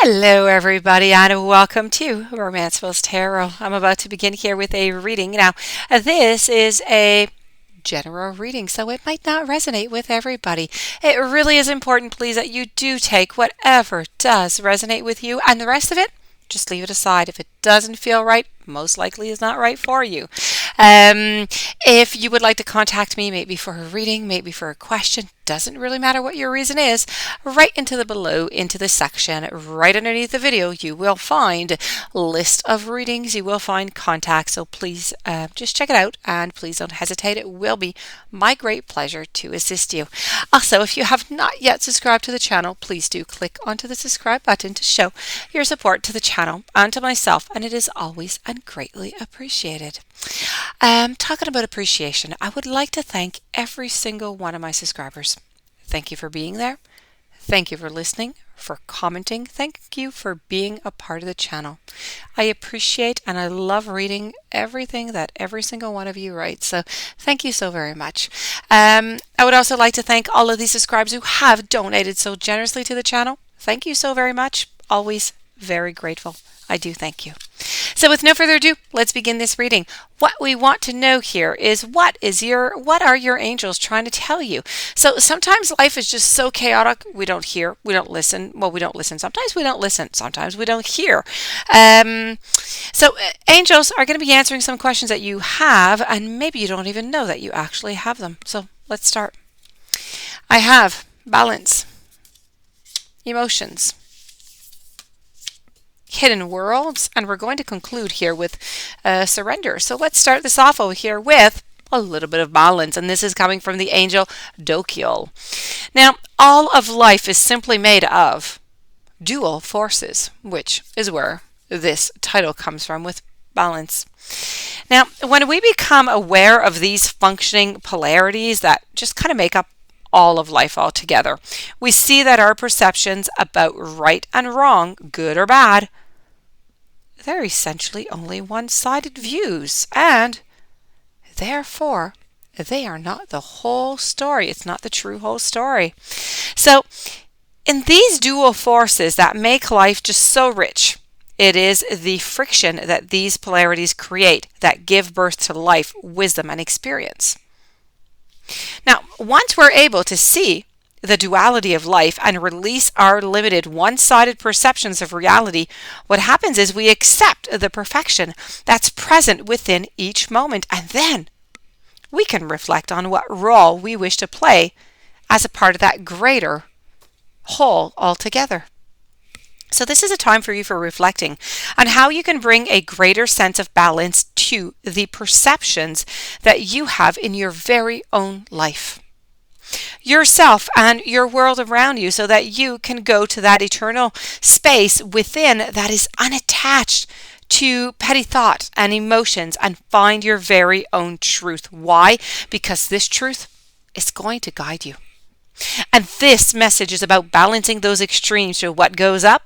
Hello, everybody, and welcome to Romanceville's Tarot. I'm about to begin here with a reading. Now, this is a general reading, so it might not resonate with everybody. It really is important, please, that you do take whatever does resonate with you, and the rest of it, just leave it aside. If it doesn't feel right, most likely is not right for you. If you would like to contact me, maybe for a reading, maybe for a question, doesn't really matter what your reason is, right into the below, into the section, right underneath the video, you will find a list of readings, you will find contacts, so please just check it out, and please don't hesitate. It will be my great pleasure to assist you. Also, if you have not yet subscribed to the channel, please do click onto the subscribe button to show your support to the channel and to myself, and it is always and greatly appreciated. Talking about appreciation, I would like to thank every single one of my subscribers. Thank you for being there. Thank you for listening, for commenting. Thank you for being a part of the channel. I appreciate and I love reading everything that every single one of you writes. So thank you so very much. I would also like to thank all of these subscribers who have donated so generously to the channel. Thank you so very much. Always very grateful. I do thank you. So with no further ado, let's begin this reading. What we want to know here is what are your angels trying to tell you? So sometimes life is just so chaotic, we don't hear, we don't listen. Well, we don't listen. Sometimes we don't listen. Sometimes we don't hear. So angels are going to be answering some questions that you have, and maybe you don't even know that you actually have them. So let's start. I have balance, emotions, hidden worlds, and we're going to conclude here with surrender. So let's start this off over here with a little bit of balance, and this is coming from the angel Dokiel. Now, all of life is simply made of dual forces, which is where this title comes from, with balance. Now, when we become aware of these functioning polarities that just kind of make up all of life altogether, we see that our perceptions about right and wrong, good or bad, they're essentially only one-sided views, and therefore they are not the whole story. It's not the true whole story. So in these dual forces that make life just so rich, it is the friction that these polarities create that give birth to life, wisdom, and experience. Now, once we're able to see the duality of life and release our limited one-sided perceptions of reality, what happens is we accept the perfection that's present within each moment, and then we can reflect on what role we wish to play as a part of that greater whole altogether. So this is a time for you for reflecting on how you can bring a greater sense of balance to the perceptions that you have in your very own life, yourself and your world around you, so that you can go to that eternal space within that is unattached to petty thought and emotions and find your very own truth. Why? Because this truth is going to guide you. And this message is about balancing those extremes. So what goes up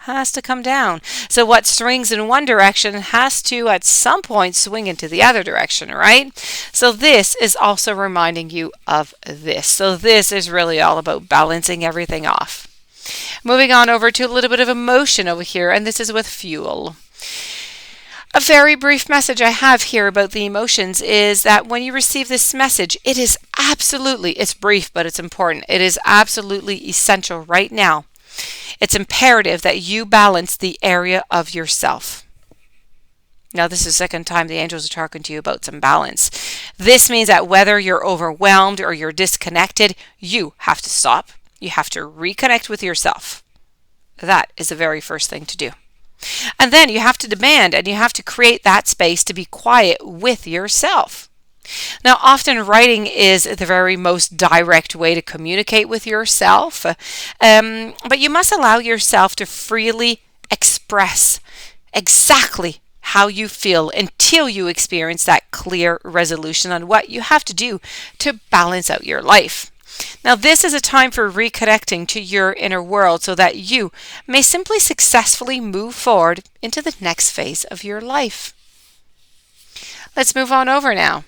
has to come down. So what swings in one direction has to at some point swing into the other direction, right? So this is also reminding you of this. So this is really all about balancing everything off. Moving on over to a little bit of emotion over here, and this is with fuel. A very brief message I have here about the emotions is that when you receive this message, it is absolutely, it's brief, but it's important. It is absolutely essential right now. It's imperative that you balance the area of yourself. Now, this is the second time the angels are talking to you about some balance. This means that whether you're overwhelmed or you're disconnected, you have to stop. You have to reconnect with yourself. That is the very first thing to do. And then you have to demand and you have to create that space to be quiet with yourself. Now, often writing is the very most direct way to communicate with yourself, but you must allow yourself to freely express exactly how you feel until you experience that clear resolution on what you have to do to balance out your life. Now, this is a time for reconnecting to your inner world so that you may simply successfully move forward into the next phase of your life. Let's move on over now.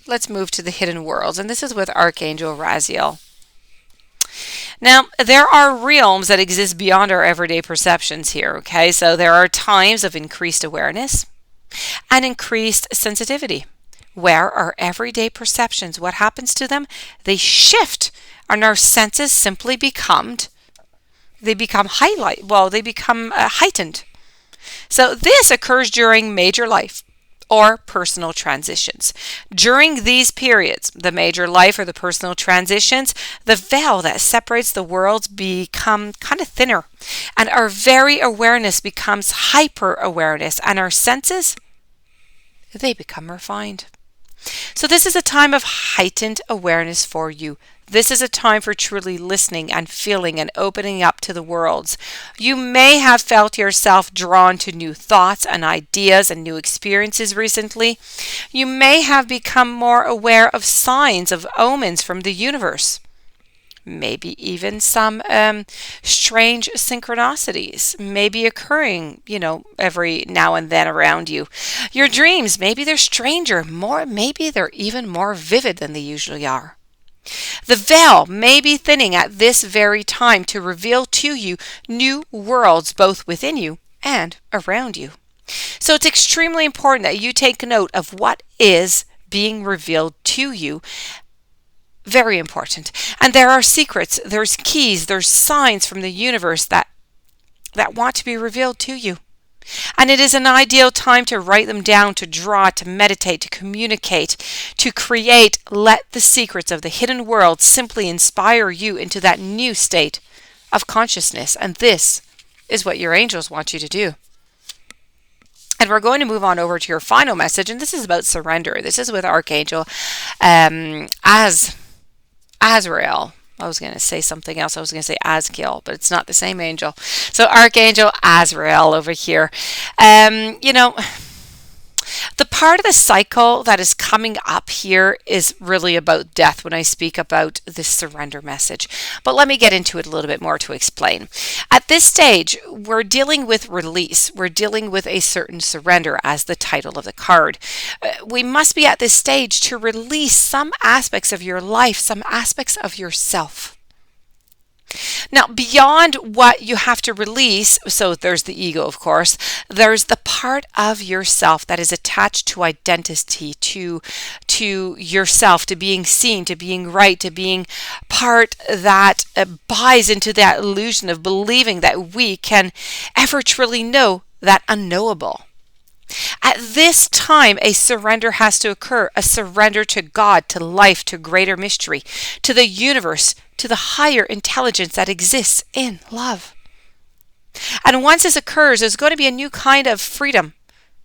Let's move to the hidden worlds, and this is with Archangel Raziel. Now, there are realms that exist beyond our everyday perceptions here, okay? So there are times of increased awareness and increased sensitivity, where our everyday perceptions, what happens to them? They shift and our senses simply they become heightened. So this occurs during major life or personal transitions. During these periods, the major life or the personal transitions, the veil that separates the worlds become kind of thinner, and our very awareness becomes hyper awareness, and our senses, they become refined. So this is a time of heightened awareness for you. This is a time for truly listening and feeling and opening up to the worlds. You may have felt yourself drawn to new thoughts and ideas and new experiences recently. You may have become more aware of signs of omens from the universe. Maybe even some strange synchronicities may be occurring, every now and then around you. Your dreams, maybe they're stranger, maybe they're even more vivid than they usually are. The veil may be thinning at this very time to reveal to you new worlds both within you and around you. So it's extremely important that you take note of what is being revealed to you. Very important. And there are secrets, there's keys, there's signs from the universe that want to be revealed to you. And it is an ideal time to write them down, to draw, to meditate, to communicate, to create. Let the secrets of the hidden world simply inspire you into that new state of consciousness. And this is what your angels want you to do. And we're going to move on over to your final message, and this is about surrender. This is with Archangel Azrael. I was going to say something else. I was going to say Azkiel, but it's not the same angel. So Archangel Azrael over here. The part of the cycle that is coming up here is really about death when I speak about this surrender message. But let me get into it a little bit more to explain. At this stage, we're dealing with release. We're dealing with a certain surrender as the title of the card. We must be at this stage to release some aspects of your life, some aspects of yourself. Now, beyond what you have to release, so there's the ego, of course, there's the part of yourself that is attached to identity, to yourself, to being seen, to being right, to being part that buys into that illusion of believing that we can ever truly know that unknowable. At this time, a surrender has to occur, a surrender to God, to life, to greater mystery, to the universe, to the higher intelligence that exists in love. And once this occurs, there's going to be a new kind of freedom.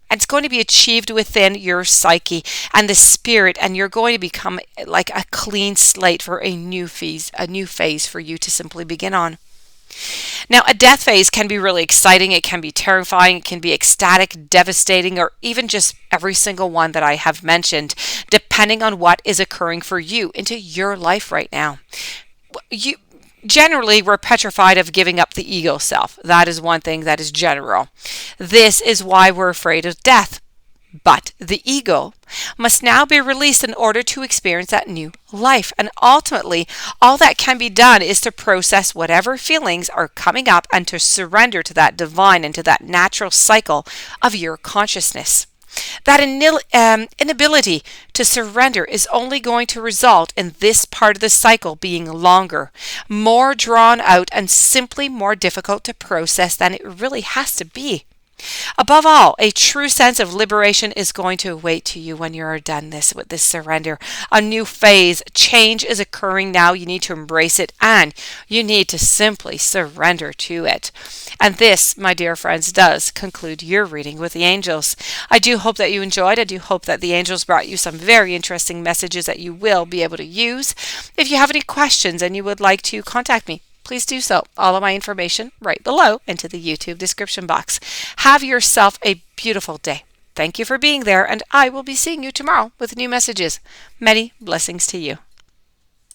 And it's going to be achieved within your psyche and the spirit, and you're going to become like a clean slate for a new phase for you to simply begin on. Now, a death phase can be really exciting, it can be terrifying, it can be ecstatic, devastating, or even just every single one that I have mentioned, depending on what is occurring for you into your life right now. Generally, we're petrified of giving up the ego self. That is one thing that is general. This is why we're afraid of death. But the ego must now be released in order to experience that new life. And ultimately, all that can be done is to process whatever feelings are coming up and to surrender to that divine and to that natural cycle of your consciousness. That inability to surrender is only going to result in this part of the cycle being longer, more drawn out, and simply more difficult to process than it really has to be. Above all, a true sense of liberation is going to await to you when you are done with this surrender. A new phase, change is occurring now. You need to embrace it and you need to simply surrender to it. And this, my dear friends, does conclude your reading with the angels. I do hope that you enjoyed. I do hope that the angels brought you some very interesting messages that you will be able to use. If you have any questions and you would like to contact me, please do so. All of my information right below into the YouTube description box. Have yourself a beautiful day. Thank you for being there, and I will be seeing you tomorrow with new messages. Many blessings to you.